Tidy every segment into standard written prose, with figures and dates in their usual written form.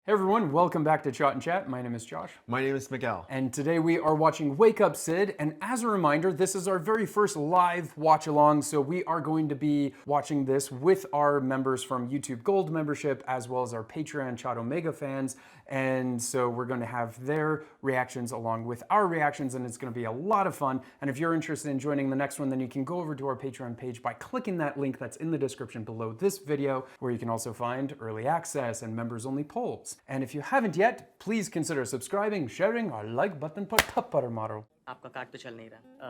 Hey everyone, welcome back to ChaatNChat. My name is Josh. My name is Miguel. And today we are watching Wake Up Sid. And as a reminder, this is our very first live watch along. So we are going to be watching this with our members from YouTube Gold membership, as well as our Patreon Chat Omega fans. And so we're going to have their reactions along with our reactions, and it's going to be a lot of fun. And if you're interested in joining the next one, then you can go over to our Patreon page by clicking that link that's in the description below this video, where you can also find early access and members only polls. And if you haven't yet, please consider subscribing, sharing, or like button पर थप्पड़ मारो. आपका card तो चल नहीं रहा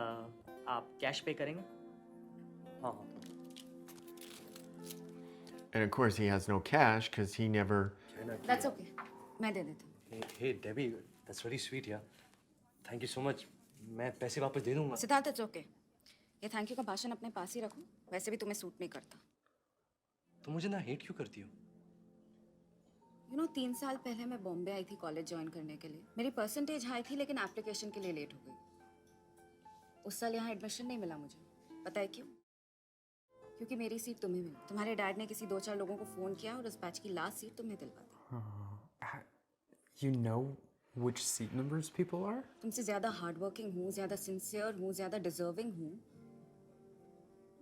आप cash पे करेंगे हाँ And of course, he has no cash because he never. That's okay. मैं दे देती हूँ. Hey Debbie, that's very sweet, yeah. Thank you so much. मैं पैसे वापस दे दूँगा. Siddharth, it's okay. ये थैंक यू का भाषण अपने पास ही रखो. वैसे भी तुम्हें सूट नहीं करता. तो मुझे ना हेट क्यों करती हो? You know, 3 साल पहले मैं बॉम्बे आई थी कॉलेज ज्वाइन करने के लिए. मेरी परसेंटेज हाई थी लेकिन एप्लीकेशन के लिए लेट हो गई. उस साल यहाँ एडमिशन नहीं मिला मुझे. पता है क्यों? क्योंकि मेरी सीट तुम्हें मिली. तुम्हारे डैड ने किसी 2-4 लोगों को फोन किया और उस बैच की लास्ट सीट तुम्हें दिलवा दी. You know which seat numbers people are? तुमसे ज्यादा हार्ड वर्किंग हूँ, ज्यादा सिंसियर हूँ, ज्यादा डिजर्विंग हूँ.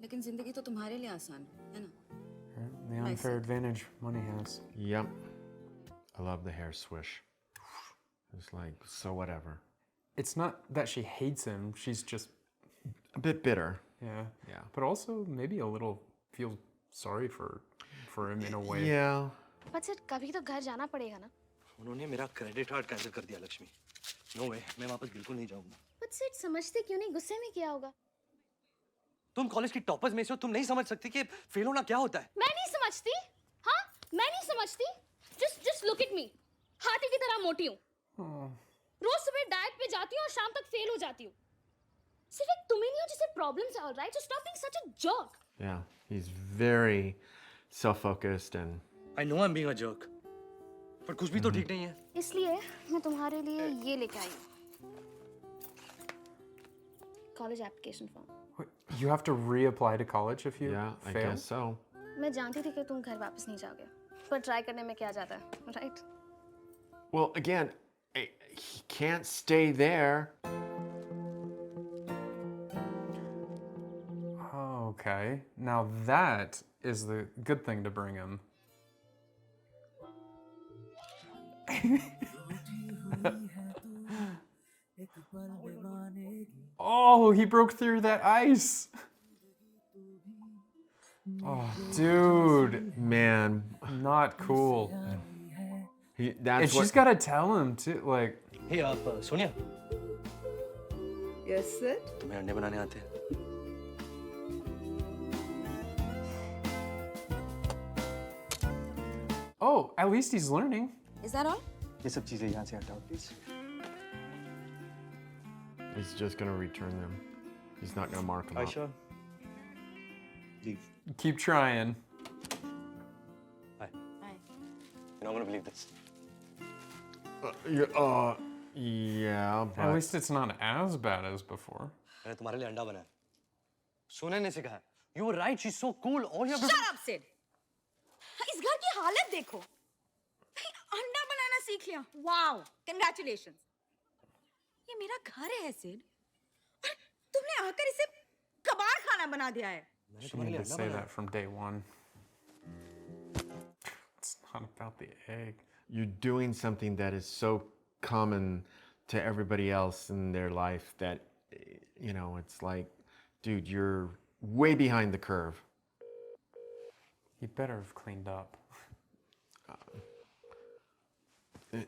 लेकिन जिंदगी तो तुम्हारे लिए आसान है ना? The unfair advantage money has. Yep. I love the hair swish. It's like, so whatever. It's not that she hates him, she's just, A bit bitter. yeah. Yeah. But also maybe a little feels sorry for him in a way. Yeah. But sir कभी तो घर जाना पड़ेगा ना. उन्होंने मेरा credit card cancel कर दिया लक्ष्मी. No way, मैं वापस बिल्कुल नहीं जाऊँगा. बट सर समझते क्यों नहीं, गुस्से में किया होगा. तुम कॉलेज की टॉपर्स में से हो, तुम नहीं समझ सकती कि फेल होना क्या होता है. मैं नहीं समझती. हाँ, मैं नहीं समझती. Just look at me. हाथी की तरह मोटी हूँ. रोज सुबह डाइट पे जाती हूँ और शाम तक फेल हो जाती हूँ. सिर्फ एक तुम ही नहीं हो जिसे प्रॉब्लम्स है, alright? So stop being such a jerk. Yeah. He's very self-focused and. I know I'm being a jerk. पर कुछ भी तो ठीक नहीं है. इसलिए मैं तुम्हारे लिए ये लेके आई हूँ. College application form. Wait, you have to reapply to college if you Yeah, I fail? guess so. मैं जानती थी कि तुम घर वापस नहीं जाओगे. पर ट्राई करने में क्या जाता है, right? Well, again, he can't stay there. Okay, now that is the good thing to bring him. Oh, he broke through that ice. Oh, dude, Man. not cool. That's And she's what. got to tell him too, like, Hey आप Sonia, Yes sir. तुम्हें अंडे बनाने आते हैं? oh, at least he's learning. Is that all? ये सब चीजें यहाँ से हटाओ please. He's just going to return them. He's not going to mark them up. Aisha, leave. Keep trying. Hi. Hi. You're not gonna believe this. Yeah, At but. least it's not as bad as before. मैंने तुम्हारे लिए अंडा बनाया. सोने ने सिखाया. You were right. She's so cool. All you have to. Shut up, Sid. इस घर की हालत देखो. अंडा बनाना सीख लिया. Wow. Congratulations. ये मेरा घर है, Sid. और तुमने आकर इसे कबाड़ खाना बना दिया है. मैंने She तुम्हारे लिए needed to अंडा say बनाया. that from day one. It's not about the egg. You're doing something that is so common to everybody else in their life that, it's like, dude, you're way behind the curve. He better have cleaned up.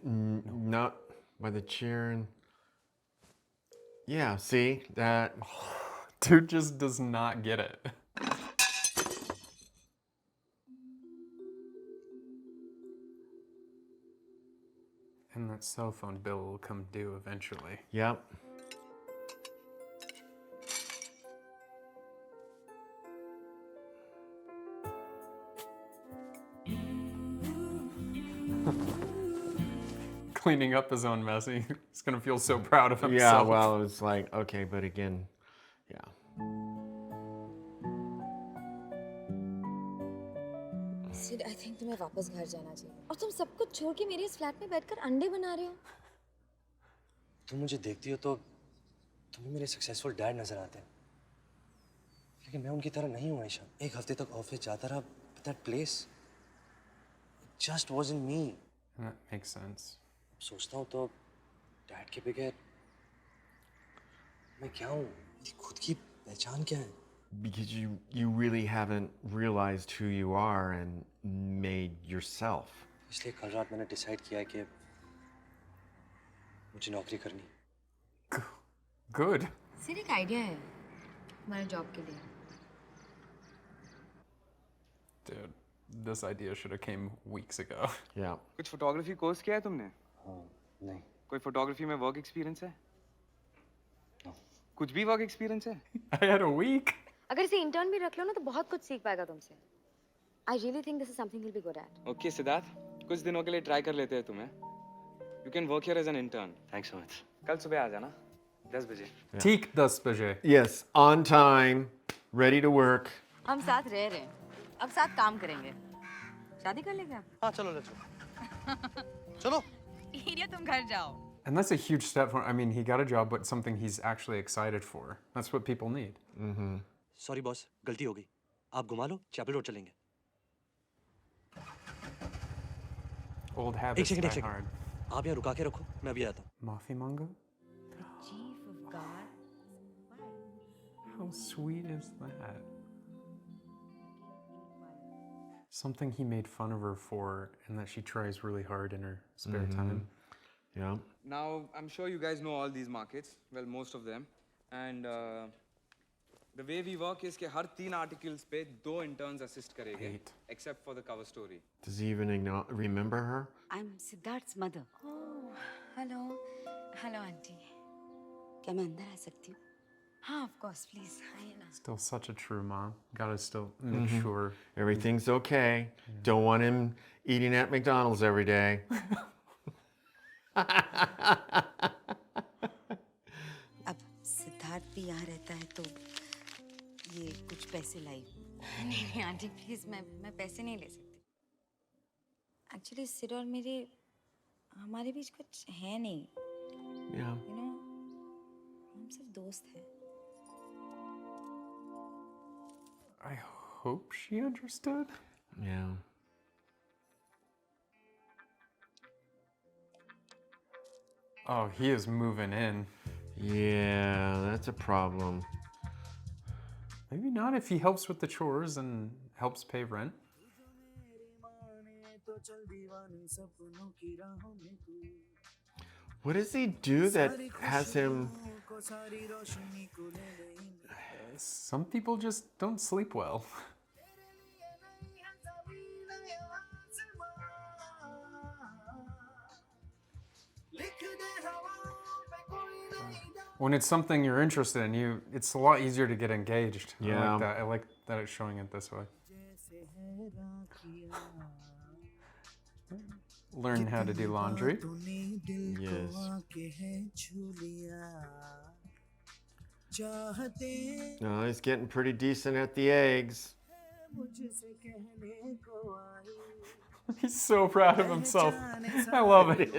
Not by the chair. And yeah, see that. Dude just does not get it. And that cell phone bill will come due eventually. Yep. Cleaning up his own mess. He's gonna feel so proud of Yeah, himself. well, it's like, okay, but again, yeah. Sid, I think तुम्हें वापस घर जाना चाहिए। और तुम सब कुछ छोड़ के मेरे इस फ्लैट में बैठकर अंडे बना रहे हो। तुम मुझे देखती हो तो तुम्हें मेरे सक्सेसफुल डैड नजर आते हैं, लेकिन मैं उनकी तरह नहीं हूँ आयशा। एक हफ्ते तक ऑफिस जाता रहा, that place just wasn't me. That makes sense. सोचता हूँ तो डैड के बगैर मैं क्या हूँ, मेरी खुद की पहचान क्या है? Because you really haven't realized who you are and made yourself. इसलिए कल रात मैंने डिसाइड किया है कि मुझे नौकरी करनी। Good. सिड, एक आइडिया है हमारे जॉब के लिए। Dude, this idea should have came weeks ago. Yeah. कुछ फोटोग्राफी कोर्स किया है तुमने? हाँ, नहीं। कोई फोटोग्राफी में वर्क एक्सपीरियंस है? कुछ भी वर्क एक्सपीरियंस है? I had a week. अगर इसे इंटर्न भी रख लो ना तो बहुत कुछ सीख पाएगा तुमसे। I really think this is something he'll be good at. Okay Siddharth, कुछ दिनों के लिए ट्राई कर लेते हैं तुम्हें। You can work here as an intern. Thanks so much. कल सुबह आ जाना 10 बजे। Teak 10 baje. Yes, on time, ready to work. हम साथ रह रहे हैं, अब साथ काम करेंगे। शादी कर लेंगे आप? हाँ चलो लेट्स गो। चलो। हीरिया तुम घर जाओ। And that's a huge step for, I mean, he got a job, but something he's actually excited for. That's what people need. Sorry boss, गलती हो गई। आप घुमा लो, चैपल रोड चलेंगे। Old एक habits सेकंड, die एक सेकंड। hard. आप यहाँ रुका के रखो, मैं अभी आता हूँ। Mafi manga? Chief of God. How sweet is that? Something he made fun of her for, and that she tries really hard in her spare time. Yeah. Now I'm sure you guys know all these markets, well most of them, and the way we work is कि हर 3 articles पे 2 interns assist करेंगे, Eight. except for the cover story. Does he even remember her? I'm Siddharth's mother. Oh, hello, hello auntie. क्या मैं अंदर आ सकती हूँ? हाँ, of course, please. आइए ना। Still such a true mom. Gotta still make sure. Everything's okay. Don't want him eating at McDonald's every day. अब सिद्धार्थ भी यहाँ रहता है तो ये कुछ पैसे लाई। नहीं आंटी प्लीज, मैं पैसे नहीं ले सकती। एक्चुअली सिड और हमारे बीच कुछ है नहीं। Yeah. यू नो, हम सिर्फ दोस्त हैं। I hope she understood. Yeah. Oh, he is moving in. Yeah, that's a problem. Maybe not if he helps with the chores and helps pay rent. What does he do that has him? Some people just don't sleep well. When it's something you're interested in, it's a lot easier to get engaged. I Yeah. like that. I like that it's showing it this way. Learn how to do laundry. Yes. No, he's getting pretty decent at the eggs. He's so proud of himself. I love it.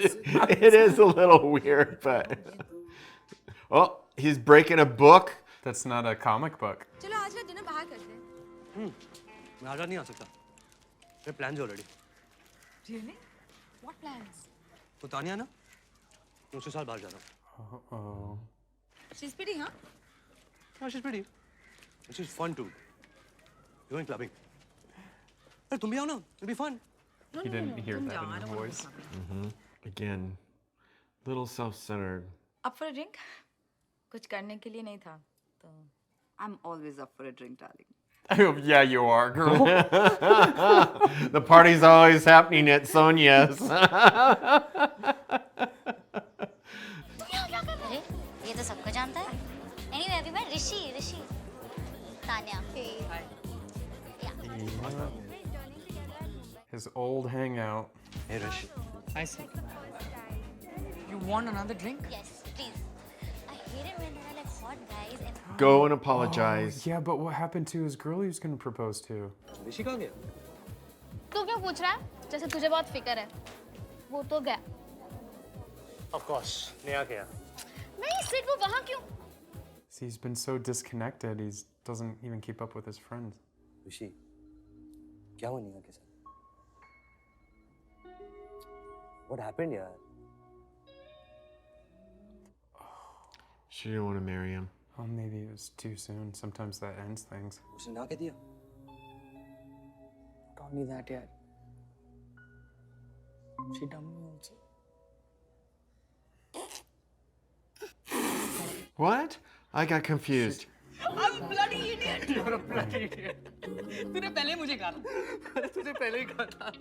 It is a little weird, but oh, he's breaking a book. That's not a comic book. चलो आज का dinner बाहर करते हैं। मैं आज नहीं आ सकता। मैं प्लान जो ऑलरेडी। Really? What plans? तो तानिया ना, मैं उसी साल बाहर जा रहा हूँ। Uh-oh. She's pretty, huh? हाँ, she's pretty. And she's fun too. You're going clubbing. अरे तुम भी आओ ना, it'll be fun. He didn't hear that in her voice. Again, little self-centered. Up for a drink? कुछ करने के लिए नहीं था, तो I'm always up for a drink, darling. Yeah, you are, girl. The party's always happening at Sonia's. अरे ये तो सबको जानता है। Anyway, अभी मैं ऋषि Tanya. His old hangout. Hey Rishi. I see. You want another drink? Yes, please. I hate it when there are like hot guys and Go and apologize. Yeah, but what happened to his girl he was going to propose to? ऋषि कहाँ गया? तू क्यों पूछ रहा है? जैसे तुझे बहुत फिक्र है। वो तो गया। Of course, नेहा गया। नहीं सिड, वो वहाँ क्यों? See, he's been so disconnected, he doesn't even keep up with his friends. ऋषि, क्या हुआ नेहा के साथ? What happened यार? She didn't want to marry him. Oh, maybe it was too soon. Sometimes that ends things. उसने ना कह दिया? Not only that, यार. She dumped me also. What? I got confused. I'm a bloody idiot. You're a bloody idiot. तूने पहले मुझे कहा था. तुझे पहले ही कहा था.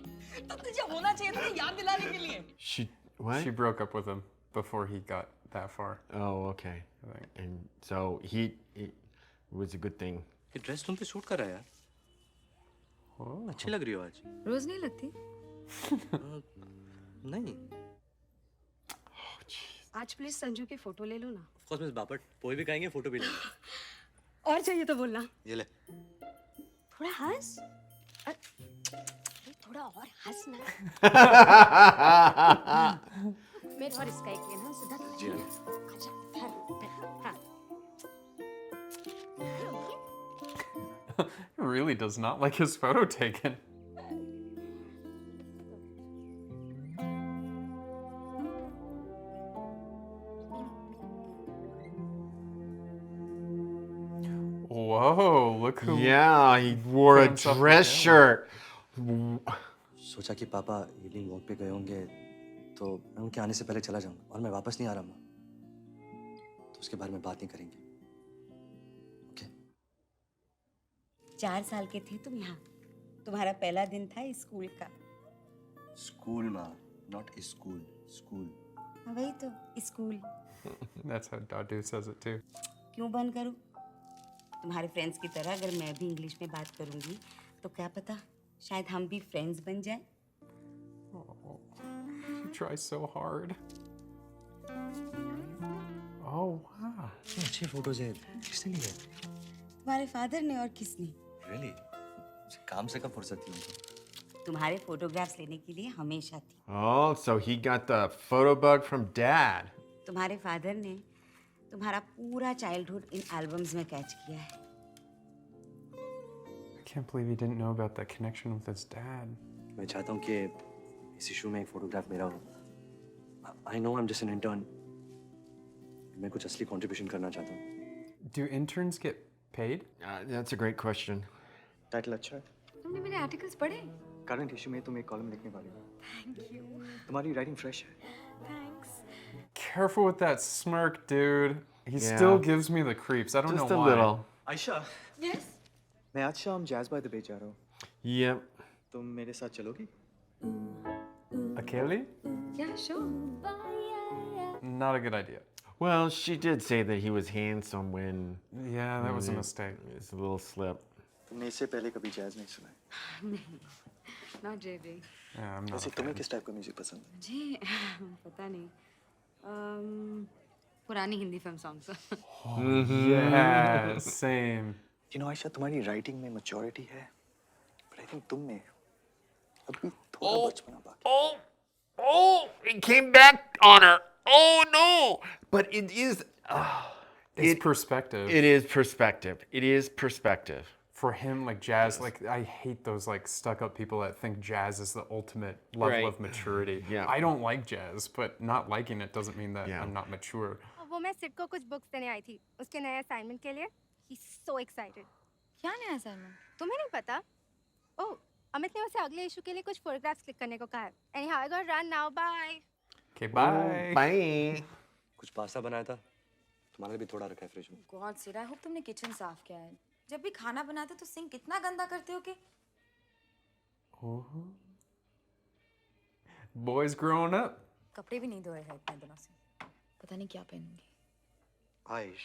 तो तुझे होना चाहिए था याद दिलाने के लिए. She what? She broke up with him before he got that far. Oh, okay. And so it was a good thing. ये ड्रेस तुम पे सूट कर रहा है यार. अच्छी लग रही हो आज. रोज नहीं लगती? नहीं. आज प्लीज संजू की फोटो ले लो ना। Of course, miss Bapat. पोई भी खाएंगे, फोटो भी लेंगे. और चाहिए तो बोलना। ये ले. थोड़ा हंस। थोड़ा और हंस ना। मेरा और इसका एक लेना सीधा। जी हाँ. अच्छा, हाँ। He really does not like his photo taken. Whoa, look who... Yeah, he wore a Put himself dress together. shirt. सोचा कि पापा हीलिंग वॉक पे गए होंगे तो मैं उनके आने से पहले चला जाऊंगा और मैं वापस नहीं आ रहा हूँ तो उसके बारे में बात नहीं करेंगे. ओके? 4 साल के थे तुम यहाँ. तुम्हारा पहला दिन था स्कूल का. स्कूल माँ, नॉट स्कूल. स्कूल. वही तो school. That's how Dadu says it too. क्यों बंद करूँ? तुम्हारे फ्रेंड्स की तरह अगर मैं भी इंग्लिश में बात करूँगी तो क्या पता शायद हम भी फ्रेंड्स बन जाएं. Oh, he tries so hard. Oh, wow. अच्छी फोटोज है. किसने लिए? तुम्हारे फादर ने और किसने? Really? काम से कब फुर्सत थी उनको? तुम्हारे फोटोग्राफ्स लेने के लिए हमेशा थी. Oh, so he got the photo bug from dad. तुम्हारे फादर ने तुम्हारा पूरा चाइल्डहुड इन एल्बम्स में कैच किया है. I can't believe he didn't know about that connection with his dad. मैं चाहता हूँ कि इस इशू में एक फोटोग्राफ मेरा हो. I know I'm just an intern. मैं कुछ असली contribution करना चाहता हूँ. Do interns get paid? That's a great question. Title अच्छा है. तुमने मेरे आर्टिकल्स पढ़े? करंट इशू में तुम एक कॉलम लिखने वाली हो. Thank you. तुम्हारी राइटिंग फ्रेश है. Thanks. Careful with that smirk, dude. He Yeah. still gives me the creeps. I don't Just know a why. little. Ayesha, yes. मैं आज शाम जैज़ बाय द बे जा रहा हूँ. Yep. तुम मेरे साथ चलोगी? Akeli? Yeah, sure. Not a good idea. Well, she did say that he was handsome when Yeah, that was a mistake. it's a little slip. तुमने इससे पहले कभी जैज़ नहीं सुना है. नहीं, not really. Yeah, I'm not वैसे a तुम्हें fan. किस टाइप का म्यूजिक पसंद है? मुझे पता नहीं. पुरानी Hindi film songs. Yeah, same. You know, Ayesha, तुम्हारी राइटिंग में मैच्योरिटी है, but I think तुम में अभी थोड़ा बचपना बाकी. Oh, it came back on her. Oh no! But it is. It's perspective. It is perspective. It is perspective. For him, like jazz, like I hate those like stuck-up people that think jazz is the ultimate level Right. of maturity. Yeah. I don't like jazz, but not liking it doesn't mean that Yeah. I'm not mature. वो मैं सिड को कुछ books देने आई थी उसके नए assignment के लिए. He's so excited. क्या नया असाइनमेंट? तुम्हें नहीं पता? ओह, अमित ने उसे अगले इशू के लिए कुछ फोटोग्राफ्स क्लिक करने को कहा है. Anyhow, I gotta run now. Bye. Okay, bye. Bye. कुछ पास्ता बनाया था. तुम्हारे लिए भी थोड़ा रखा है फ्रिज में. गॉड सिड, आई होप तुमने किचन साफ किया है. जब भी खाना बनाते हो तो सिंक इतना गंदा करते हो कि Oh. Boys growing up. कपड़े भी नहीं धोए हैं इतने दिनों से. पता नहीं क्या पहनूंगी. आयुष,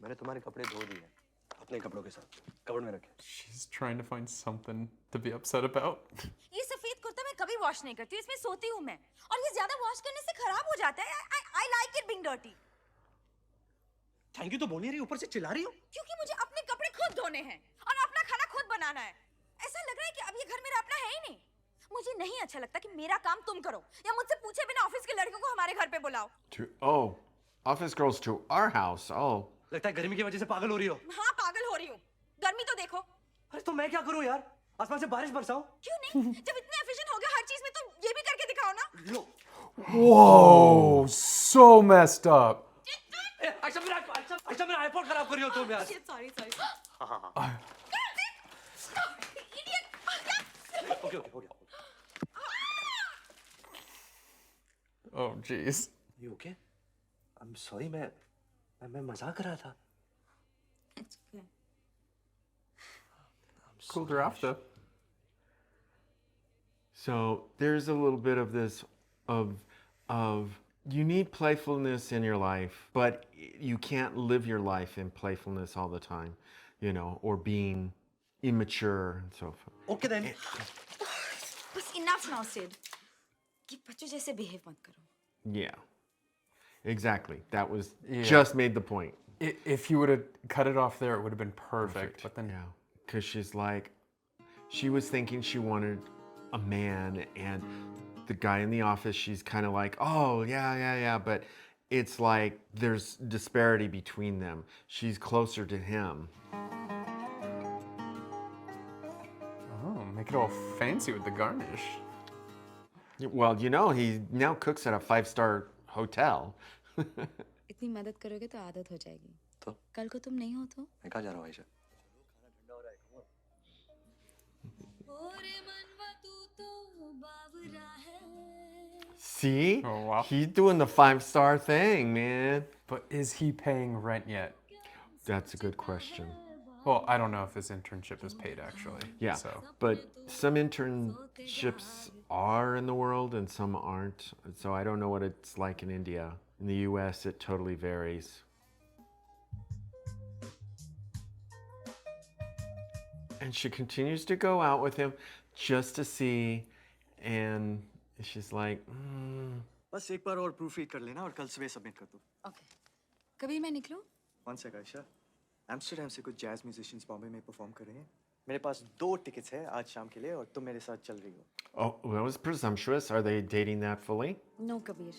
मैंने तुम्हारे कपड़े धो दिए अपने कपड़ों के साथ कबर्ड में रखे. She's trying to find something to be upset about. ये सफेद कुर्ता मैं कभी वॉश नहीं करती हूँ. इसमें सोती हूँ मैं और ये ज्यादा वॉश करने से खराब हो जाता है. I like it being dirty. Thank you तो बोल नहीं रही, ऊपर से चिल्ला रही हो. क्योंकि मुझे अपने कपड़े खुद धोने हैं और अपना खाना खुद बनाना है. ऐसा लग रहा है कि अब ये घर मेरा अपना है ही नहीं. मुझे नहीं अच्छा लगता कि मेरा काम तुम करो या मुझसे पूछे बिना ऑफिस के लड़कों को हमारे घर पे बुलाओ। Oh, office girls to our house. Oh. लगता है गर्मी की वजह से पागल हो रही हो। हाँ पागल हो रही हूँ। गर्मी तो देखो। अरे तो मैं क्या करूँ यार? आसमान से बारिश बरसाऊं? क्यों नहीं? जब इतने एफिशिएंट हो गए हर चीज में तो ये भी करके दिखाओ ना। लो। Whoa, so messed up. अच्छा मेरा आईफोन खराब कर रही हो तुम यार। Sorry sorry. ओके हो गया। Oh, jeez. You okay? I'm sorry, मैं मजाक कर रहा था. It's okay. Cooled her off though. So there's a little bit of this of you need playfulness in your life, but you can't live your life in playfulness all the time, you know, or being immature and so forth. Okay then. बस enough now, Sid. कि बच्चों जैसे behave मत करो. Yeah, exactly. That was Yeah. just made the point. If you would have cut it off there, it would have been perfect. But then, Yeah, because she's like, she was thinking she wanted a man, and the guy in the office, she's kind of like, oh, yeah. But it's like there's disparity between them. She's closer to him. oh, make it all fancy with the garnish. Well, you know, he now cooks at a 5-star hotel. इतनी मदद करोगे तो आदत हो जाएगी। तो? कल को तुम नहीं हो तो? मैं कहाँ जा रहा हूँ Ayesha? See? Oh, wow. He's doing the 5-star thing, man. But is he paying rent yet? That's a good question. Well, I don't know if his internship is paid actually. Yeah, So but some internships are in the world and some aren't. So I don't know what it's like in India. In the US, it totally varies. And she continues to go out with him just to see, and she's like, बस एक बार और proof read कर लेना और कल सुबह submit कर दो। Okay. कभी मैं निकलूं? वन सेकंड आयशा, एम्स्टर्डम से कुछ जैज म्यूजिशियंस बॉम्बे में परफॉर्म कर रहे हैं। मेरे पास 2 टिकट्स हैं आज शाम के लिए और तुम मेरे साथ चल रही हो। oh, that was presumptuous. Are they dating that fully? No, Kabir,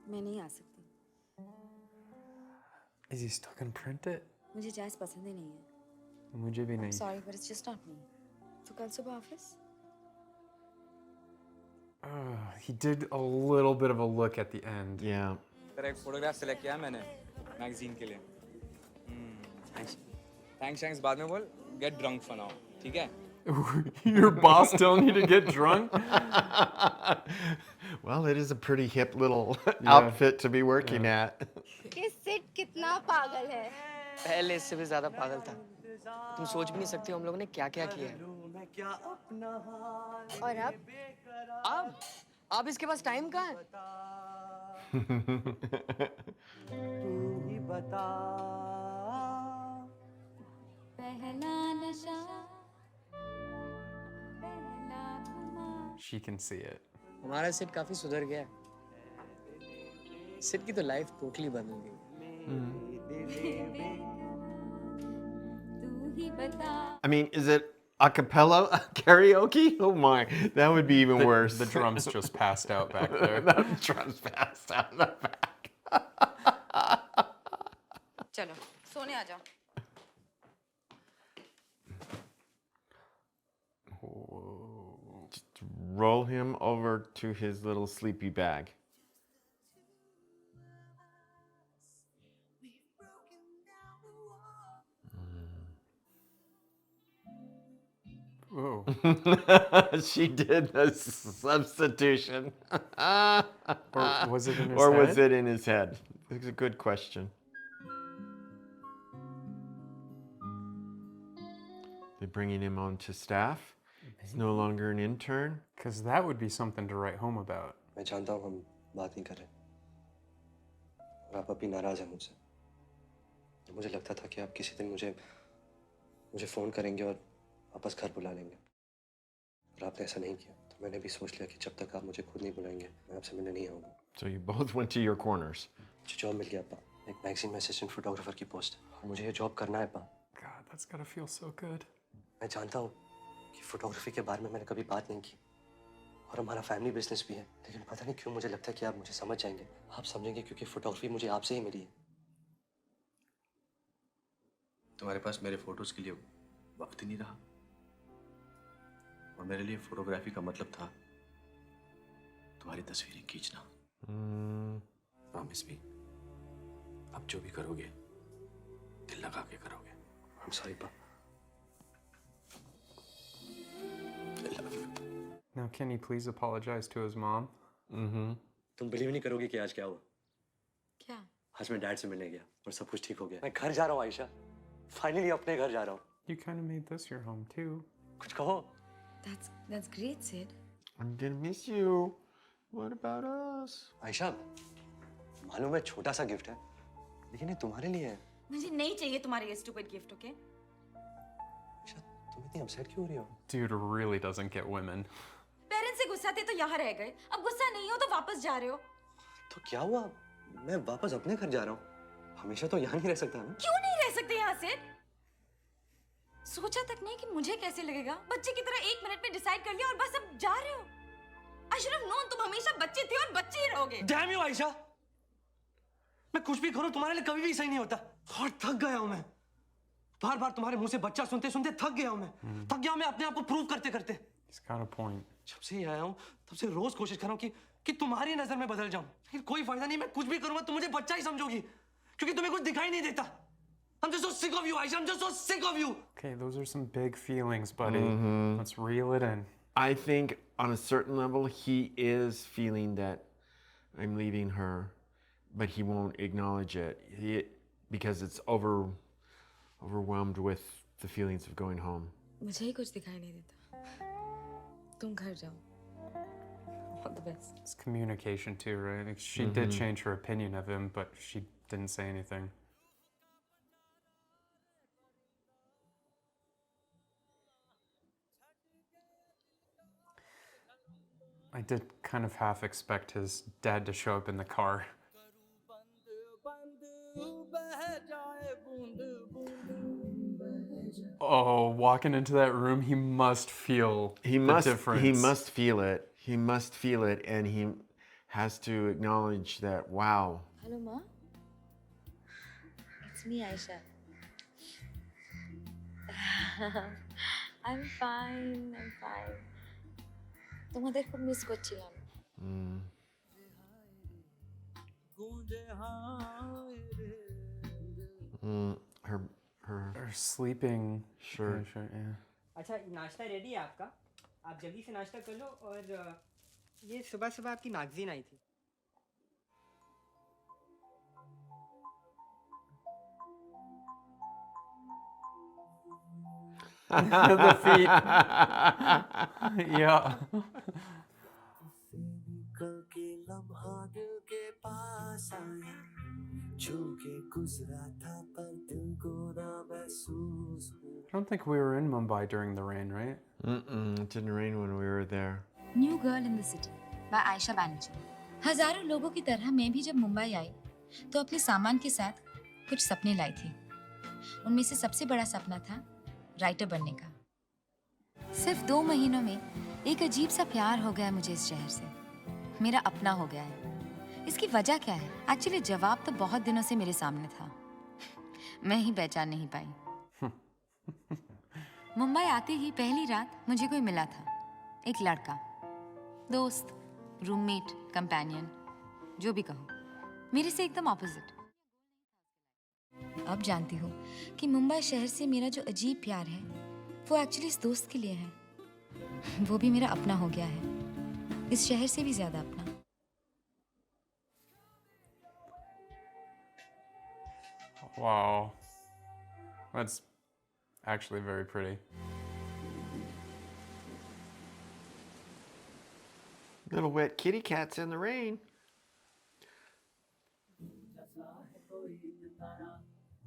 मैं नहीं आ सकती। is he still gonna print it? मुझे जैज पसंद ही नहीं है। मुझे भी नहीं. Sorry, but it's just not me. तो कल सुबह office? He did a little bit of a look at the end. Yeah. तेरा एक फोटोग्राफ सेलेक्ट किया मैंने मैगजीन के लिए। थैंक्स बाद में बोल। Get drunk for now, ठीक है? Your boss telling you to get drunk? Well, it is a pretty hip little outfit to be working at. कि सिड कितना पागल है। पहले इससे भी ज्यादा पागल था। तुम सोच भी नहीं सकते हम लोगों ने क्या क्या किया है। और अब इसके पास टाइम कहाँ है? She can see it. हमारा सिड काफी सुधर गया है। सिड की तो लाइफ टोटली बदल गई। I mean, is it a cappella karaoke? Oh my, that would be even worse. The drums just passed out back there. The drums passed out in the back. चलो सोने आ जाओ। Just roll him over to his little sleepy bag. Oh. She did the substitution. Or was it in his Or head? was it in his head? It's a good question. They're bringing him on to staff. He's no longer an intern. Because that would be something to write home about. मैं जानता हूँ हम बात नहीं कर रहे और आप अभी नाराज हैं मुझसे। मुझे लगता था कि आप किसी दिन मुझे फ़ोन करेंगे और वापस घर बुला लेंगे और आपने ऐसा नहीं किया तो मैंने भी सोच लिया कि जब तक आप मुझे खुद नहीं बुलाएंगे मैं आपसे मिलने नहीं आऊँगा। So you both went to your corners. मुझे जॉब मिल गया अब्बा। एक मैगजीन में असिस्टेंट फोटोग्राफर की पोस्ट और मुझे ये जॉब करना है अब्बा। God, that's gotta feel so good. मैं जानता हूँ कि फोटोग्राफी के बारे में मैंने कभी बात नहीं की और हमारा फैमिली बिजनेस भी है, लेकिन पता नहीं क्यों मुझे लगता है कि आप मुझे समझ जाएंगे। आप समझेंगे क्योंकि फोटोग्राफी मुझे आपसे ही मिली है। तुम्हारे पास मेरे फोटोज के लिए वक्त ही नहीं रहा, और मेरे लिए फोटोग्राफी का मतलब था तुम्हारी तस्वीरें खींचना। प्रॉमिस मी, अब जो भी करोगे दिल लगा के करोगे। I'm sorry, Pa. I love you. Now, can he please apologize to his mom? तुम बिलीव नहीं करोगे कि आज क्या हुआ। क्या? आज मैं डैड से मिलने गया और सब कुछ ठीक हो गया। मैं घर जा रहा हूँ आयशा, फाइनली अपने घर जा रहा हूँ। You kind of made this your home too. कुछ कहो। That's great, Sid. I'm gonna miss you. What about us? Ayesha, मालूम है छोटा सा गिफ्ट है, लेकिन ये तुम्हारे लिए है। मुझे नहीं चाहिए तुम्हारे ये स्टूपिड गिफ्ट, ओके? आयशा, तुम इतनी अपसेट क्यों हो रही हो? Dude really doesn't get women. Parents से गुस्सा थे तो यहाँ रह गए, अब गुस्सा नहीं हो तो वापस जा रहे हो। तो क्या हुआ? मैं वापस अपने घर जा रहा हूँ। हमेशा तो यहाँ नहीं रह सकता ना? क्यों नहीं रह सकते यहाँ से? सोचा तक नहीं कि मुझे कैसे लगेगा। बच्चे की तरह 1 मिनट में डिसाइड कर लिया और बस अब जा रहे हो। I should have known तुम हमेशा बच्चे थे और बच्चे ही रहोगे। Damn you, Ayesha! मैं कुछ भी करूं तुम्हारे लिए कभी भी सही नहीं होता। और थक गया हूं मैं। बार बार तुम्हारे मुंह से बच्चा सुनते सुनते थक गया हूं मैं। थक गया हूं मैं अपने आप को प्रूव करते करते। He's got a point. जब से ही आया हूं तब से रोज कोशिश कर रहा हूं कि तुम्हारी नजर में बदल जाऊं। लेकिन कोई फायदा नहीं, मैं कुछ भी करूंगा तुम मुझे बच्चा ही समझोगी, क्योंकि तुम्हें कुछ दिखाई नहीं देता। I'm just so sick of you, Aisha. I'm just so sick of you. Okay, those are some big feelings, buddy. Let's reel it in. I think on a certain level he is feeling that I'm leaving her, but he won't acknowledge it because it's overwhelmed with the feelings of going home. मुझे ही कुछ दिखाई नहीं देता। तुम घर जाओ। All the best. It's communication too, right? Like, she did change her opinion of him, but she didn't say anything. I did kind of half expect his dad to show up in the car. Oh, walking into that room, he must feel the difference. He must feel it. He must feel it, and he has to acknowledge that, wow. Hello, Ma. It's me, Aisha. I'm fine. I'm fine. তোমাদের খুব miss করছিলাম। Her sleeping shirt. Yeah. अच्छा, नाश्ता ready है आपका? आप जल्दी से नाश्ता कर लो। और ये सुबह सुबह आपकी मैगजीन आई थी। The feet. Yeah. I don't think we were in Mumbai during the rain, right? It didn't rain when we were there. New girl in the city bye Ayesha Banerjee. हजारों लोगों की तरह मैं भी जब मुंबई आई तो अपने सामान के साथ कुछ सपने लाई थी। उनमें से सबसे बड़ा सपना था राइटर बनने का। सिर्फ 2 महीनों में एक अजीब सा प्यार हो गया मुझे इस शहर से। मेरा अपना हो गया है। इसकी वजह क्या है? एक्चुअली जवाब तो बहुत दिनों से मेरे सामने था, मैं ही पहचान नहीं पाई। मुंबई आते ही पहली रात मुझे कोई मिला था, एक लड़का, दोस्त, रूममेट, कंपेनियन, जो भी कहो, मेरे से एकदम ऑपोजिट। अब जानती हूँ कि मुंबई शहर से मेरा जो अजीब प्यार है वो एक्चुअली इस दोस्त के लिए है। वो भी मेरा अपना हो गया है, इस शहर से भी ज्यादा अपना। Wow. That's actually very pretty. Little wet kitty cats in the rain.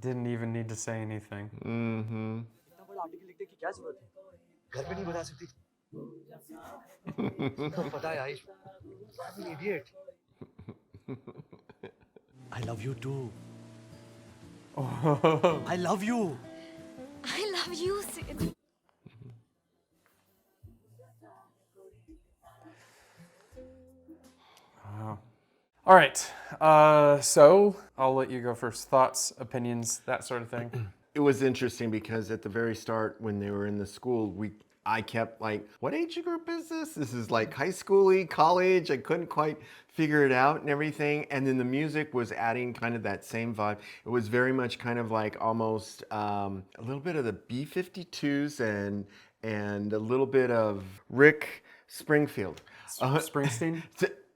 Didn't even need to say anything. इतना बड़ा आर्टिकल लिखने की क्या जरूरत है? घर पे नहीं बना सकती? पता है Ayush, I'm an idiot. I love you too. I love you. I love you, Sid. All right. So I'll let you go first. Thoughts, opinions, that sort of thing. It was interesting because at the very start, when they were in the school, I kept like, what age group is this? This is like high school-y, college. I couldn't quite figure it out and everything. And then the music was adding kind of that same vibe. It was very much kind of like almost a little bit of the B-52s and a little bit of Rick Springfield. Springsteen?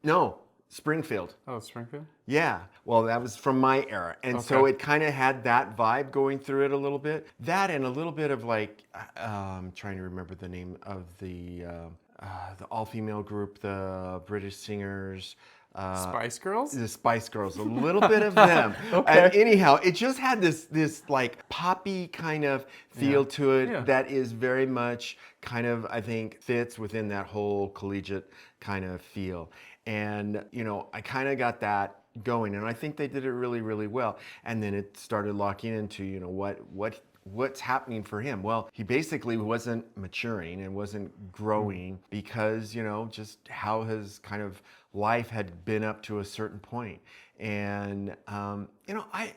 No, Springfield. Oh, Springfield? Yeah, well, that was from my era. And so it kind of had that vibe going through it a little bit. That and a little bit of like, I'm trying to remember the name of the all-female group, the British singers. Spice Girls? The Spice Girls, a little bit of them. Okay. And anyhow, it just had this like poppy kind of feel to it that is very much kind of, I think, fits within that whole collegiate kind of feel. And, you know, I kind of got that going, and I think they did it really, really well. And then it started locking into, you know, what's happening for him. Well, he basically wasn't maturing and wasn't growing because, you know, just how his kind of life had been up to a certain point. And, you know, I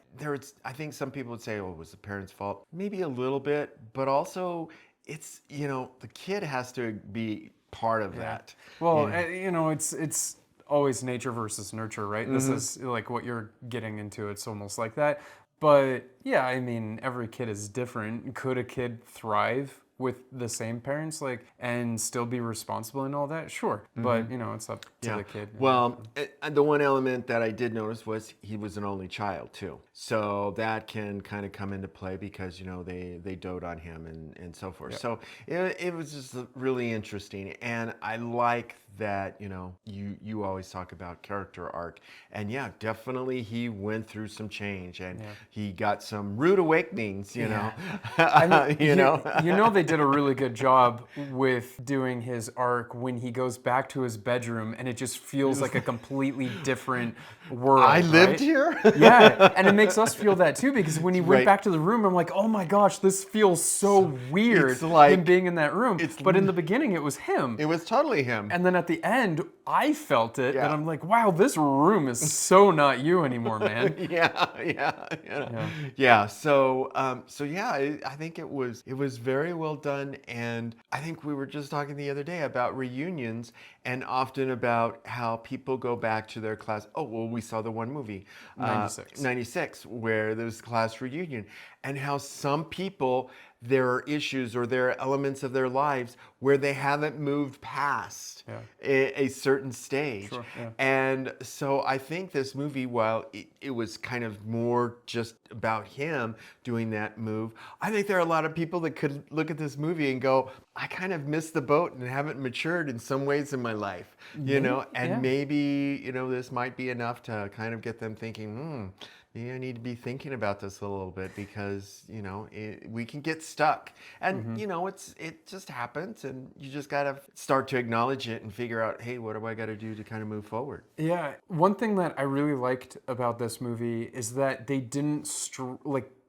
think some people would say, oh, it was the parents' fault. Maybe a little bit, but also it's, you know, the kid has to be part of that. Well, you know, it's always nature versus nurture, right? This is like what you're getting into. It's almost like that. But yeah, I mean, every kid is different. Could a kid thrive with the same parents, like, and still be responsible and all that? Sure. But, you know, it's up to the kid. Well, the one element that I did notice was he was an only child too. So that can kind of come into play because, you know, they dote on him and so forth. So it was just really interesting. And I like that, you know, you always talk about character arc. And yeah, definitely he went through some change and he got some rude awakenings, you know. I mean, you know. You know, they did a really good job with doing his arc when he goes back to his bedroom and it just feels like a completely different world. I lived right? here? Yeah, and it makes us feel that too because when he went back to the room, I'm like, oh my gosh, this feels so weird, it's like, him being in that room. But in the beginning, it was him. It was totally him. And then at the end, I felt it, and I'm like, wow, this room is so not you anymore, man. Yeah. So I think it was very well done, and I think we were just talking the other day about reunions and often about how people go back to their class. Oh, well, we saw the one movie, 96, where there was a class reunion, and how some people, there are issues or there are elements of their lives where they haven't moved past a certain stage. Sure, and so I think this movie, while it was kind of more just about him doing that move, I think there are a lot of people that could look at this movie and go, I kind of missed the boat and haven't matured in some ways in my life, you know, and maybe, you know, this might be enough to kind of get them thinking, maybe I need to be thinking about this a little bit because, you know, we can get stuck. And, you know, it just happens and you just got to start to acknowledge it and figure out, hey, what do I got to do to kind of move forward? Yeah. One thing that I really liked about this movie is that they didn't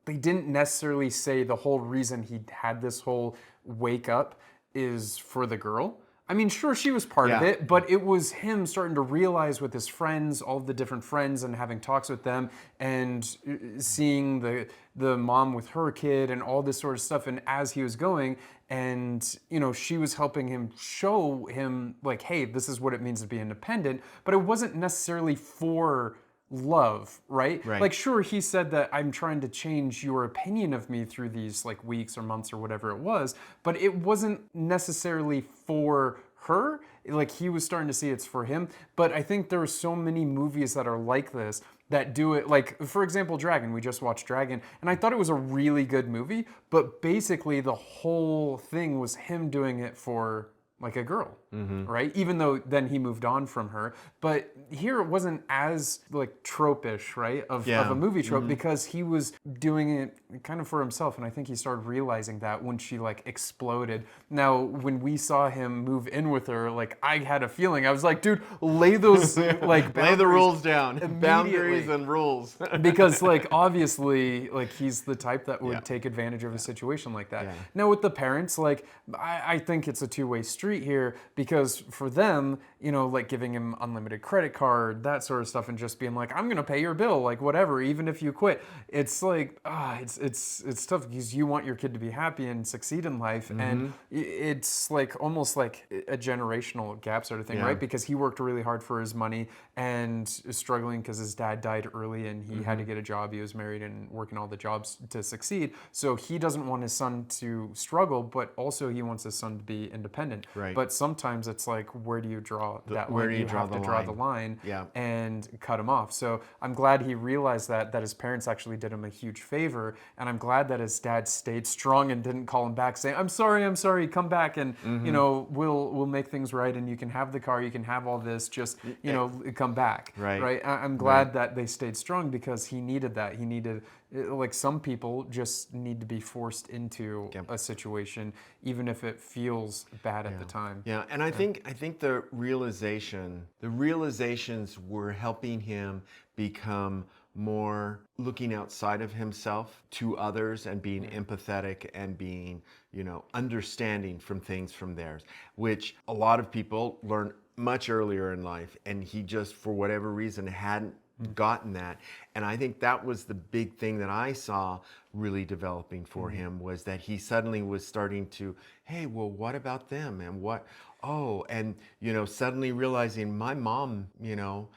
necessarily say the whole reason he had this whole wake up is for the girl. I mean, sure, she was part of it, but it was him starting to realize with his friends, all the different friends, and having talks with them, and seeing the mom with her kid and all this sort of stuff. And as he was going, and you know, she was helping him show him like, hey, this is what it means to be independent. But it wasn't necessarily for love, right? Like, sure, he said that I'm trying to change your opinion of me through these like weeks or months or whatever it was, but it wasn't necessarily for her. Like, he was starting to see it's for him. But I think there are so many movies that are like this that do it. Like, for example, Dragon. We just watched Dragon, and I thought it was a really good movie, but basically the whole thing was him doing it for like a girl, right? Even though then he moved on from her. But here it wasn't as like trope-ish, right? Of a movie trope because he was doing it kind of for himself. And I think he started realizing that when she like exploded. Now, when we saw him move in with her, like I had a feeling, I was like, dude, lay those like lay the rules down, boundaries and rules. Because like like he's the type that would take advantage of a situation like that. Now with the parents, like I think it's a two-way street. treat here, because for them, you know, like giving him unlimited credit card, that sort of stuff, and just being like, I'm gonna pay your bill, like whatever, even if you quit. It's like, it's tough because you want your kid to be happy and succeed in life, and it's like almost like a generational gap sort of thing, right? Because he worked really hard for his money and is struggling because his dad died early and he had to get a job. He was married and working all the jobs to succeed. So he doesn't want his son to struggle, but also he wants his son to be independent. Right. But sometimes it's like, where do you draw that line? Where do you draw have the to draw line? the line Yeah. and cut him off. So I'm glad he realized that his parents actually did him a huge favor, and I'm glad that his dad stayed strong and didn't call him back saying, I'm sorry, come back and you know, we'll make things right, and you can have the car, you can have all this, just you know, come back. Right. I'm glad that they stayed strong, because he needed that. He needed, like, some people just need to be forced into a situation, even if it feels bad at the time. Yeah, and I think the realizations were helping him become more looking outside of himself to others and being empathetic and being, you know, understanding from things from theirs, which a lot of people learn much earlier in life, and he just, for whatever reason, hadn't gotten that. And I think that was the big thing that I saw really developing for him, was that he suddenly was starting to, hey, well, what about them? And and, you know, suddenly realizing my mom, you know,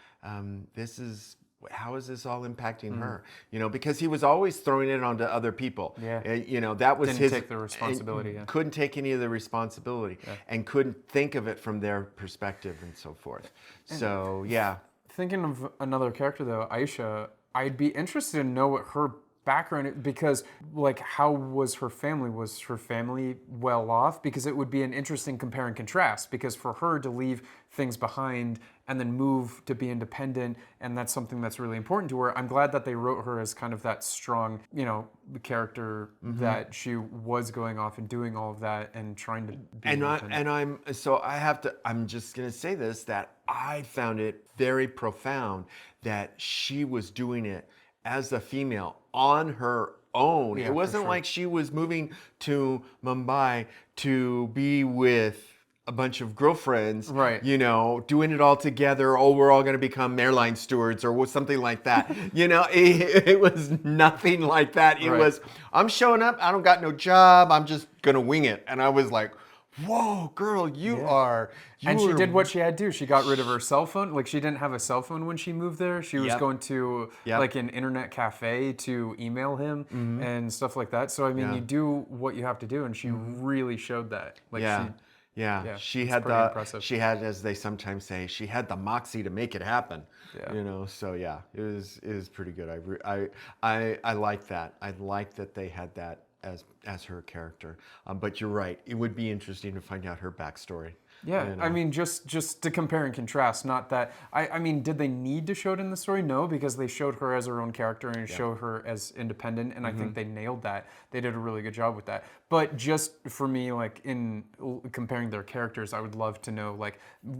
how is this all impacting her? You know, because he was always throwing it onto other people. You know, that was Didn't take the responsibility. Couldn't take any of the responsibility and couldn't think of it from their perspective and so forth. So, yeah. Thinking of another character though, Aisha, I'd be interested to know what her background is, because like, how was her family? Was her family well off? Because it would be an interesting compare and contrast, because for her to leave things behind and then move to be independent, and that's something that's really important to her. I'm glad that they wrote her as kind of that strong, you know, character, that she was going off and doing all of that and trying to be independent. I'm just gonna say this, that I found it very profound that she was doing it as a female on her own. Yeah, it wasn't for sure. like she was moving to Mumbai to be with a bunch of girlfriends, Right. you know, doing it all together. Oh, we're all going to become airline stewards or something like that. You know, it was nothing like that. It was, I'm showing up, I don't got no job, I'm just going to wing it. And I was like, whoa, girl, you did what she had to do. She got rid of her cell phone. Like, she didn't have a cell phone when she moved there. She was going to like an internet cafe to email him and stuff like that. So I mean, you do what you have to do, and she really showed that. Like, she it's had pretty impressive. she had, as they sometimes say, she had the moxie to make it happen. You know, so yeah, it was pretty good. I like that. I like that they had that as her character. But you're right. It would be interesting to find out her backstory. Yeah, you know? I mean, just to compare and contrast, not that, I mean, did they need to show it in the story? No, because they showed her as her own character and showed her as independent, and I think they nailed that. They did a really good job with that. But just for me, like, in comparing their characters, I would love to know, like,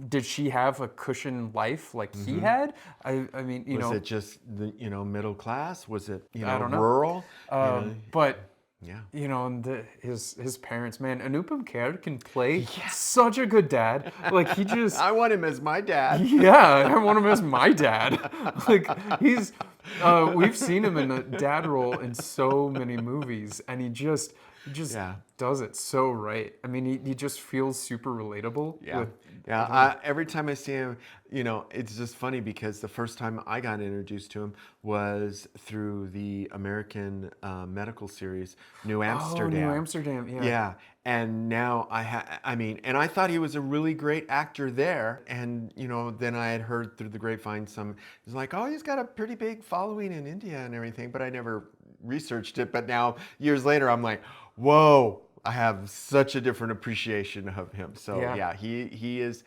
did she have a cushioned life like he had? I mean, you know. Was it just the, you know, middle class? Was it, you know, I don't know. rural? But yeah, you know, and his parents, man, Anupam Kher can play such a good dad. Like, he just, I want him as my dad. Yeah, I want him as my dad. Like, he's, we've seen him in a dad role in so many movies, and he just does it so right. I mean, he just feels super relatable. Every time I see him, you know, it's just funny because the first time I got introduced to him was through the American medical series New Amsterdam. Oh, New Amsterdam, yeah. Yeah, and now and I thought he was a really great actor there. And, you know, then I had heard through the grapevine he's like, oh, he's got a pretty big following in India and everything, but I never researched it. But now, years later, I'm like, whoa, I have such a different appreciation of him. So yeah, he is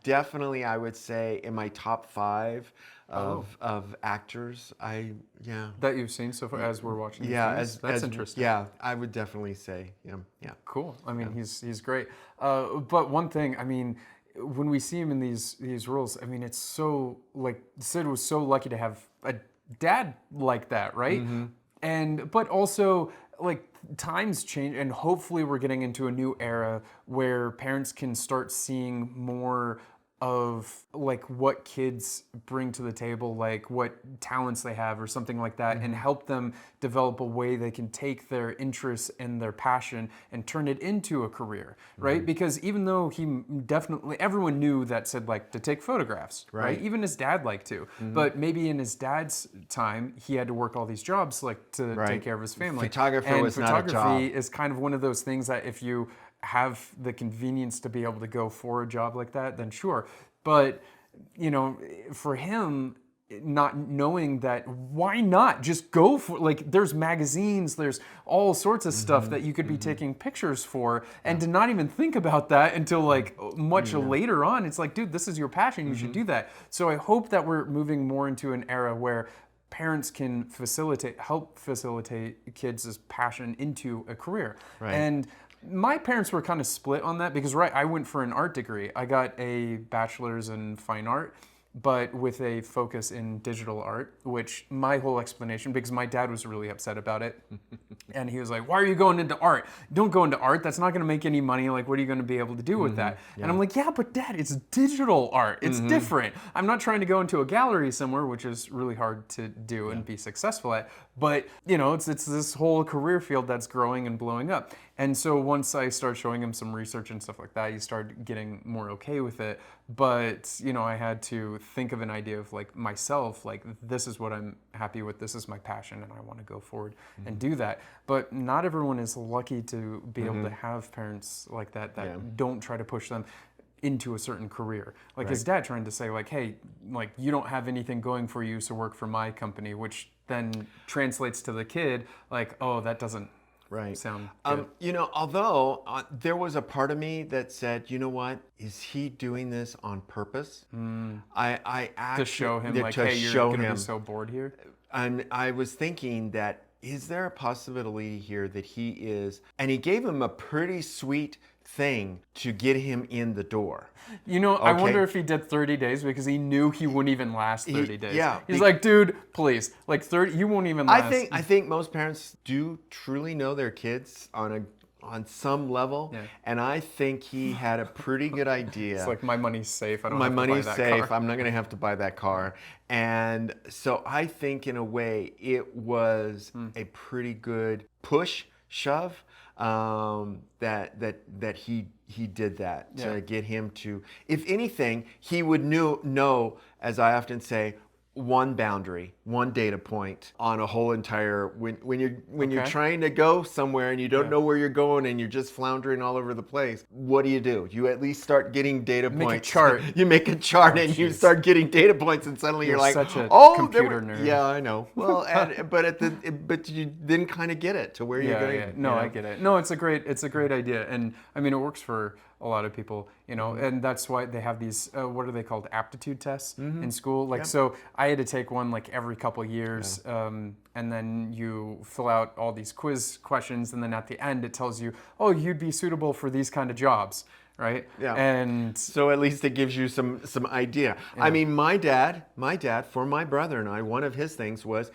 definitely, I would say, in my top 5 of actors. That you've seen so far as we're watching. That's interesting. Yeah, I would definitely say him. Yeah, cool. I mean, he's great. But one thing, I mean, when we see him in these roles, I mean, it's so, like, Sid was so lucky to have a dad like that, right? But also, like times change, and hopefully we're getting into a new era where parents can start seeing more of like what kids bring to the table, like what talents they have or something like that, and help them develop a way they can take their interests and their passion and turn it into a career, right? Because even though he definitely, everyone knew that said like to take photographs, right? Even his dad liked to, but maybe in his dad's time, he had to work all these jobs like to take care of his family. Photographer and was not a job. photography is kind of one of those things that if you have the convenience to be able to go for a job like that, then sure. But, you know, for him, not knowing that, why not just go for, like, there's magazines, there's all sorts of stuff that you could be taking pictures for, and to not even think about that until like much later on. It's like, dude, this is your passion, you should do that. So I hope that we're moving more into an era where parents can help facilitate kids' passion into a career. And my parents were kind of split on that because, I went for an art degree. I got a bachelor's in fine art, but with a focus in digital art, which my whole explanation, because my dad was really upset about it. And he was like, why are you going into art? Don't go into art. That's not going to make any money. Like, what are you going to be able to do with that? And I'm like, yeah, but Dad, it's digital art. It's different. I'm not trying to go into a gallery somewhere, which is really hard to do and be successful at. But, you know, it's this whole career field that's growing and blowing up. And so once I started showing him some research and stuff like that, he started getting more okay with it. But, you know, I had to think of an idea of like myself, like this is what I'm happy with, this is my passion, and I want to go forward and do that. But not everyone is lucky to be able to have parents like that don't try to push them into a certain career. Like his dad trying to say like, hey, like you don't have anything going for you, so work for my company, which then translates to the kid like, oh, that doesn't sound good. You know, although there was a part of me that said, you know what, is he doing this on purpose? I actually, to show him like, hey, you're going to be so bored here? And I was thinking that, is there a possibility here that he is, and he gave him a pretty sweet thing to get him in the door. You know, I wonder if he did 30 days because he knew he wouldn't even last 30 days. He's like, dude, please, like 30, you won't even last. I think most parents do truly know their kids on some level, and I think he had a pretty good idea. It's like, my money's safe. I don't my have to money's buy that safe. car. I'm not going to have to buy that car. And so I think in a way it was a pretty good shove that he did that to get him to, if anything, he would know, as I often say, one boundary, one data point on a whole entire, when you're trying to go somewhere and you don't know where you're going and you're just floundering all over the place, what do? You at least start getting data points. Make a chart. You make a chart and you start getting data points, and suddenly you're like, such a computer nerd. Yeah, I know. Well, but you didn't kind of get it to where you're going. Yeah. No, I get it. No, it's a great idea, and I mean it works for a lot of people, you know, and that's why they have these, what are they called, aptitude tests in school. Like, so I had to take one like every couple of years, and then you fill out all these quiz questions, and then at the end it tells you, oh, you'd be suitable for these kind of jobs, right? Yeah. And so at least it gives you some idea. Yeah. I mean, my dad, for my brother and I, one of his things was,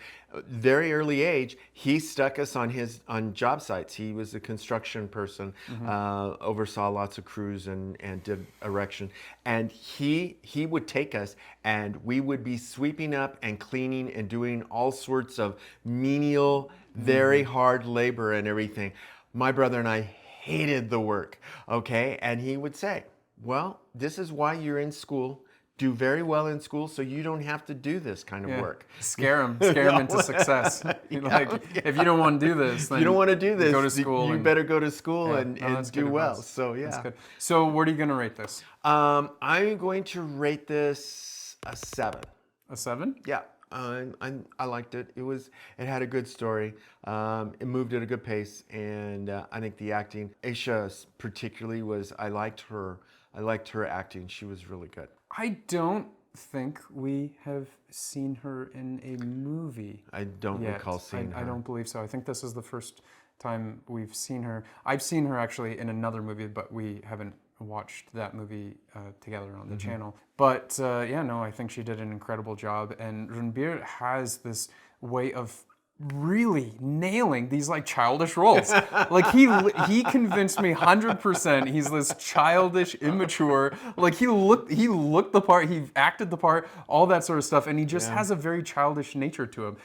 very early age, he stuck us on job sites. He was a construction person, oversaw lots of crews and did erection. And he would take us, and we would be sweeping up and cleaning and doing all sorts of menial, very hard labor and everything. My brother and I hated the work, okay? And he would say, well, this is why you're in school. Do very well in school so you don't have to do this kind of work. Scare them into success. Like, if you don't want to do this, then you don't want to do this, go to school. You better go to school and do well. Advice. So yeah. That's good. So what are you going to rate this? I'm going to rate this a 7. A 7? Yeah. I liked it. It had a good story. It moved at a good pace, and I think the acting, Aisha particularly, I liked her acting. She was really good. I don't think we have seen her in a movie. I don't recall seeing her. I don't believe so. I think this is the first time we've seen her. I've seen her actually in another movie, but we haven't watched that movie together on the channel. But I think she did an incredible job. And Ranbir has this way of really nailing these like childish roles. Like he convinced me 100% he's this childish, immature. Like he looked the part, he acted the part, all that sort of stuff, and he just has a very childish nature to him.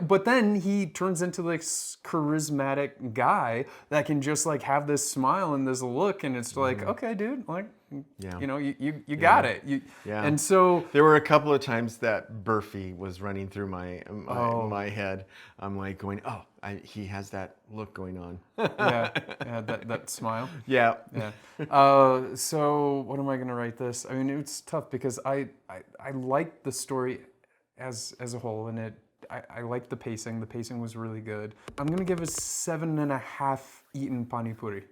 But then he turns into this charismatic guy that can just like have this smile and this look, and it's like, okay, dude, like. Yeah. You know, you got it. And so there were a couple of times that Burfy was running through my head. I'm like going, he has that look going on. yeah, that smile. Yeah. So what am I gonna rate this? I mean, it's tough because I like the story as a whole, and I like the pacing. The pacing was really good. I'm gonna give it 7.5 eaten pani puri.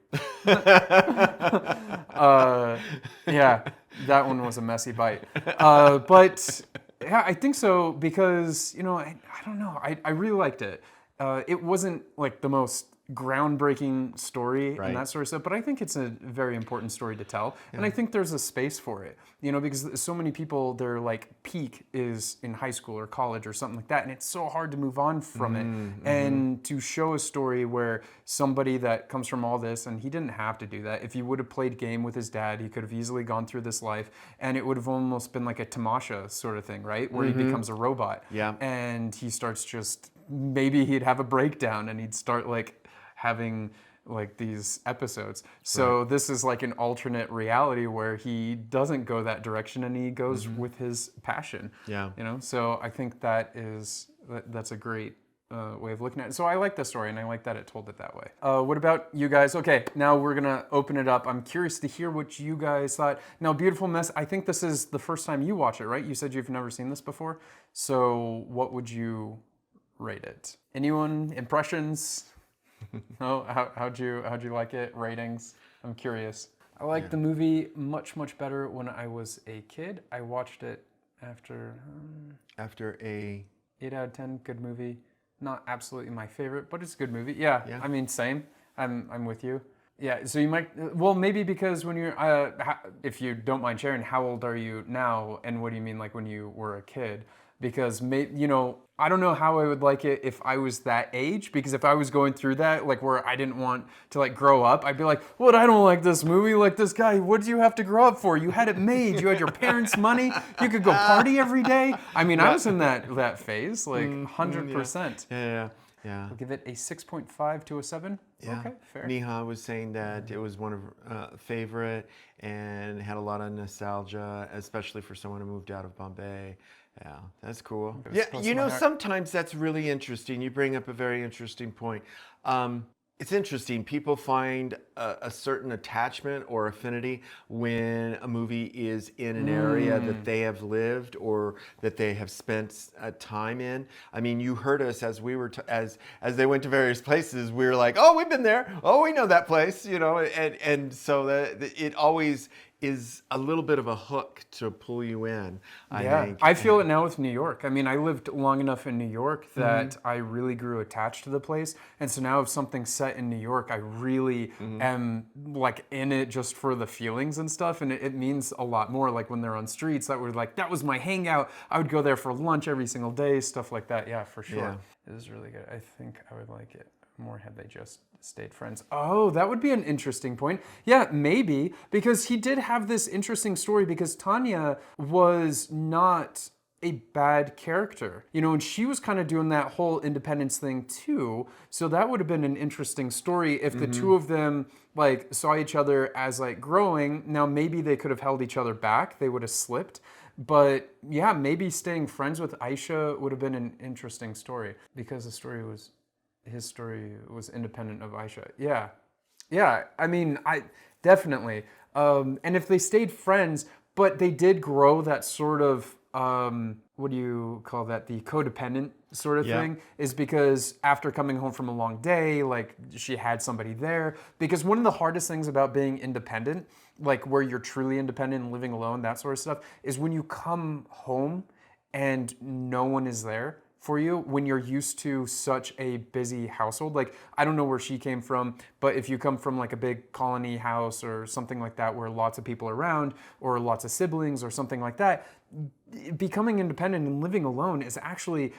Yeah, that one was a messy bite. But yeah, I think so because, you know, I don't know. I really liked it. It wasn't like the most groundbreaking story and that sort of stuff, but I think it's a very important story to tell. And I think there's a space for it, you know, because so many people, their like peak is in high school or college or something like that. And it's so hard to move on from it. And to show a story where somebody that comes from all this, and he didn't have to do that. If he would have played game with his dad, he could have easily gone through this life, and it would have almost been like a Tamasha sort of thing, right? Where he becomes a robot. Yeah. And he starts just, maybe he'd have a breakdown and he'd start like having like these episodes. So this is like an alternate reality where he doesn't go that direction and he goes with his passion. Yeah. You know, so I think that's a great way of looking at it. So I like the story and I like that it told it that way. What about you guys? Okay, now we're gonna open it up. I'm curious to hear what you guys thought. Now, Beautiful Mess, I think this is the first time you watch it, right? You said you've never seen this before. So what would you rate it? Anyone? Impressions? No? How'd you like it? Ratings? I'm curious. I liked the movie much better when I was a kid. I watched it after a 8 out of 10. Good movie. Not absolutely my favorite, but it's a good movie. Yeah. I mean, same. I'm with you. Yeah. So you might, well, maybe because when you're, if you don't mind sharing, how old are you now, and what do you mean like when you were a kid? Because you know, I don't know how I would like it if I was that age, because if I was going through that, like where I didn't want to like grow up, I'd be like, what, I don't like this movie, like this guy, what did you have to grow up for? You had it made, you had your parents' money, you could go party every day. I mean, I was in that phase, like 100%. Yeah. I'll give it a 6.5 to a 7. Yeah. Okay, fair. Neha was saying that it was one of her favorite and had a lot of nostalgia, especially for someone who moved out of Bombay. Yeah, that's cool. Yeah, you know, sometimes that's really interesting. You bring up a very interesting point. It's interesting. People find a certain attachment or affinity when a movie is in an area that they have lived or that they have spent time in. I mean, you heard us as we were as they went to various places. We were like, "Oh, we've been there. Oh, we know that place," you know. And so it always is a little bit of a hook to pull you in, I think. I feel it now with New York. I mean, I lived long enough in New York that I really grew attached to the place. And so now if something's set in New York, I really am like in it just for the feelings and stuff. And it means a lot more. Like when they're on streets, that was my hangout. I would go there for lunch every single day, stuff like that. Yeah, for sure. Yeah. It was really good. I think I would like it more had they just stayed friends. Oh, that would be an interesting point. Yeah, maybe, because he did have this interesting story, because Tanya was not a bad character, you know, and she was kind of doing that whole independence thing too. So that would have been an interesting story if the two of them like saw each other as like growing. Now maybe they could have held each other back, they would have slipped. But yeah, maybe staying friends with Aisha would have been an interesting story, because his story was independent of Aisha. Yeah, I mean, I definitely. And if they stayed friends, but they did grow that sort of, what do you call that? The codependent sort of thing, is because after coming home from a long day, like she had somebody there. Because one of the hardest things about being independent, like where you're truly independent and living alone, that sort of stuff, is when you come home and no one is there for you, when you're used to such a busy household. Like, I don't know where she came from, but if you come from like a big colony house or something like that where lots of people are around, or lots of siblings or something like that, becoming independent and living alone is actually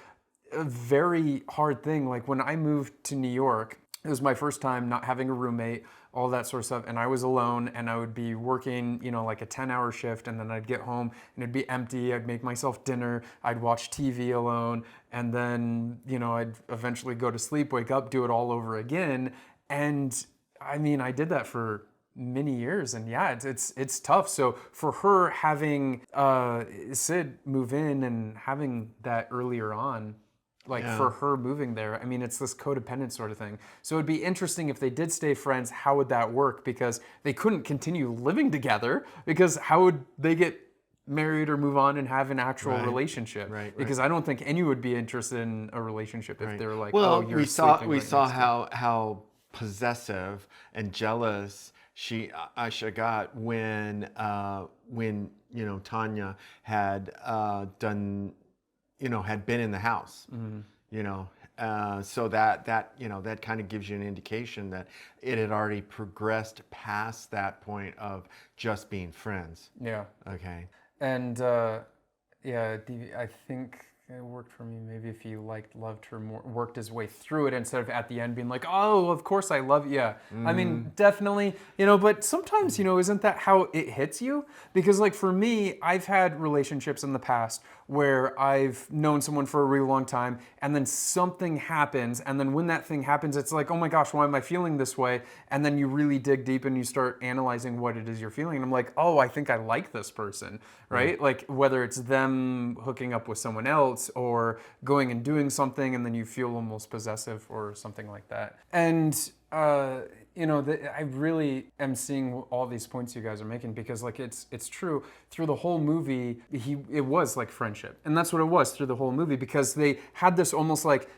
a very hard thing. Like when I moved to New York, it was my first time not having a roommate, all that sort of stuff, and I was alone, and I would be working, you know, like a 10-hour shift, and then I'd get home and it'd be empty. I'd make myself dinner, I'd watch TV alone, and then, you know, I'd eventually go to sleep, wake up, do it all over again. And I mean, I did that for many years, and yeah, it's tough. So for her having Sid move in and having that earlier on, like for her moving there, I mean, it's this codependent sort of thing. So it'd be interesting if they did stay friends, how would that work? Because they couldn't continue living together, because how would they get married or move on and have an actual relationship? Because I don't think anyone would be interested in a relationship if they were like, well, oh, you're we sleeping saw right next to me. how possessive and jealous Aisha got when you know, Tanya had done, you know, had been in the house, you know, so that you know, that kind of gives you an indication that it had already progressed past that point of just being friends. Yeah. Okay. And yeah, I think it worked for me. Maybe if he loved her more, worked his way through it instead of at the end being like, oh, of course I love you. Yeah. I mean, definitely, you know, but sometimes, you know, isn't that how it hits you? Because like for me, I've had relationships in the past where I've known someone for a really long time, and then something happens, and then when that thing happens, it's like, oh my gosh, why am I feeling this way? And then you really dig deep and you start analyzing what it is you're feeling, and I'm like, oh, I think I like this person, right? Like whether it's them hooking up with someone else or going and doing something, and then you feel almost possessive or something like that. And you know, I really am seeing all these points you guys are making, because like it's true. Through the whole movie, it was like friendship, and that's what it was through the whole movie, because they had this almost like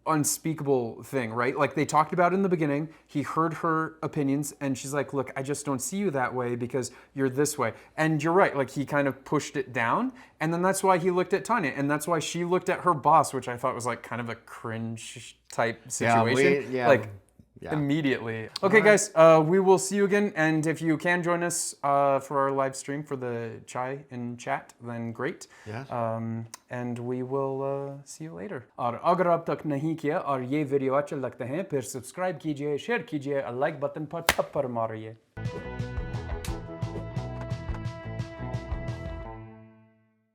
unspeakable thing, right? Like they talked about in the beginning, he heard her opinions, and she's like, look, I just don't see you that way because you're this way. And you're right, like he kind of pushed it down, and then that's why he looked at Tanya, and that's why she looked at her boss, which I thought was like kind of a cringe type situation. Immediately. Okay, guys, we will see you again, and if you can join us for our live stream for the Chai in Chat, then great. Yes. And we will see you later. और अगर अब तक नहीं किया और ये video अच्छा लगता है, फिर सब्सक्राइब कीजिए, शेयर कीजिए और लाइक बटन पर थप्पड़ मारिए.